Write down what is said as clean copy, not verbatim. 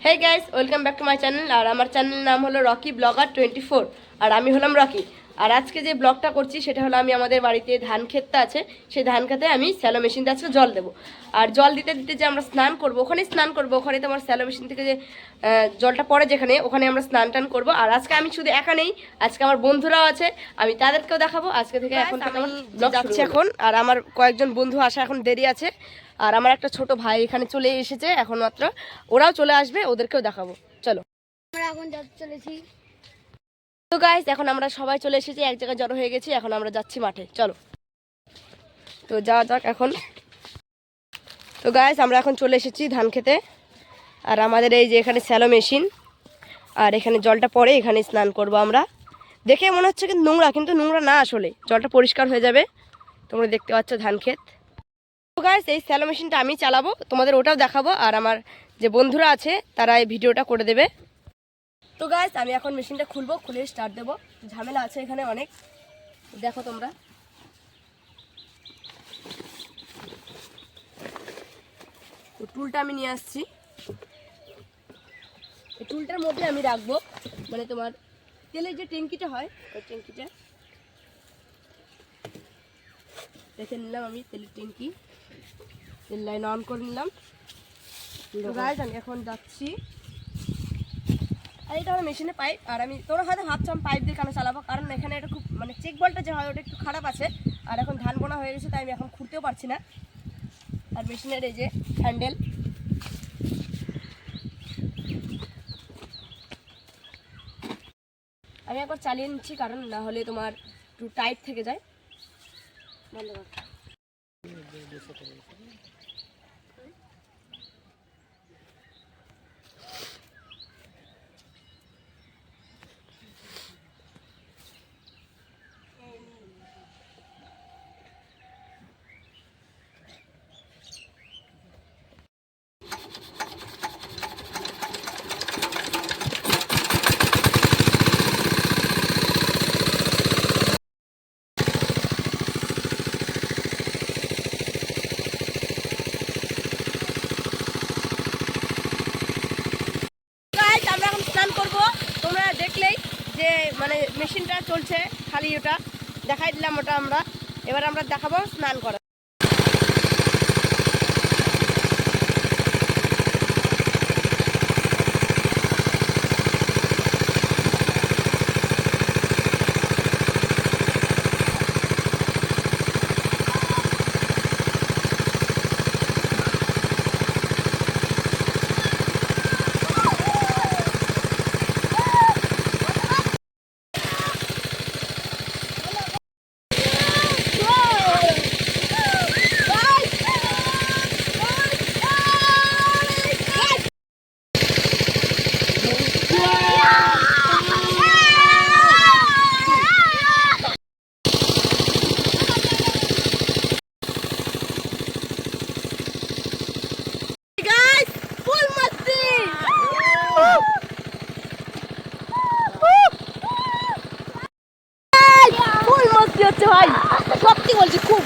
Hey guys, welcome back to my channel. আর আমার চ্যানেলের নাম হলো রকি ব্লগার 24 আর আমি হলাম রকি। আর আজকে যে ব্লগটা করছি সেটা হলো আমি আমাদের বাড়িতে ধান ক্ষেতটা আছে, সেই ধান খেতে আমি স্যালো মেশিন দিয়ে আজকে জল দেবো। আর জল দিতে দিতে যে আমরা স্নান করব, ওখানে স্নান করব, ওখানে তোমার স্যালো মেশিন থেকে যে জলটা পড়ে যেখানে, ওখানে আমরা স্নান টান করবো। আর আজকে আমি শুধু একা নেই, আজকে আমার বন্ধুরাও আছে, আমি তাদেরকেও দেখাবো আজকে থেকে। এখন আমি যাচ্ছি এখন, আর আমার কয়েকজন বন্ধু আসা এখন দেরি আছে। আর আমার একটা ছোট ভাই এখানে চলে এসেছে এখন মাত্র, ওরাও চলে আসবে, ওদেরকেও দেখাবো। চলো, আমরা এখন চলেছি। তো গাইস এখন আমরা সবাই চলে এসেছি, এক জায়গায় জড়ো হয়ে গেছি, এখন আমরা যাচ্ছি মাঠে। চলো, তো যাওয়া যাক এখন। তো গাইস আমরা এখন চলে এসেছি ধান খেতে, আর আমাদের এই যে এখানে স্যালো মেশিন, আর এখানে জলটা পড়ে, এখানে স্নান করব আমরা। দেখে মনে হচ্ছে কিন্তু নোংরা, কিন্তু নোংরা না, আসলে জলটা পরিষ্কার হয়ে যাবে। তোমরা দেখতে পাচ্ছ ধান ক্ষেত। তো গাইস এই স্যালো মেশিনটা আমি চালাবো, তোমাদের ওটাও দেখাবো, আর আমার যে বন্ধুরা আছে তারা এই ভিডিওটা করে দেবে। তো গাইস আমি এখন মেশিনটা খুলবো, খুলে স্টার্ট দেবো। ঝামেলা আছে এখানে অনেক, দেখো তোমরা। তো টুলটা আমি নিয়ে আসছি, এই টুলটার মধ্যে আমি রাখবো মানে তোমার তেলের যে ট্যাঙ্কিটা হয়, ওই ট্যাঙ্কিটা রেখে নিলাম আমি। তেলের ট্যাঙ্কি, তেল লাইন অন করে নিলাম। গাইস আমি এখন যাচ্ছি, আর এটা হলো মেশিনে পাইপ। আর আমি, তোমরা হয়তো ভাবছো আমি পাইপ দিয়ে কেন চালাবো, কারণ এখানে এটা খুব মানে চেক বলটা যে হয় ওটা একটু খারাপ আছে, আর এখন ধান বোনা হয়ে গেছে, তাই আমি এখন খুঁড়তেও পারছি না। আর মেশিনের এই যে হ্যান্ডেল, আমি একবার চালিয়ে নিচ্ছি, কারণ না হলে তোমার একটু টাইট থেকে যায়। বন্ধ কর। আমরা এখন স্নান করবো, তোমরা দেখলেই যে মানে মেশিনটা চলছে, খালি ওটা দেখাই দিলাম ওটা আমরা। এবার আমরা দেখাবো স্নান করা। হচ্ছে ভাই, সত্যি বলছি, খুব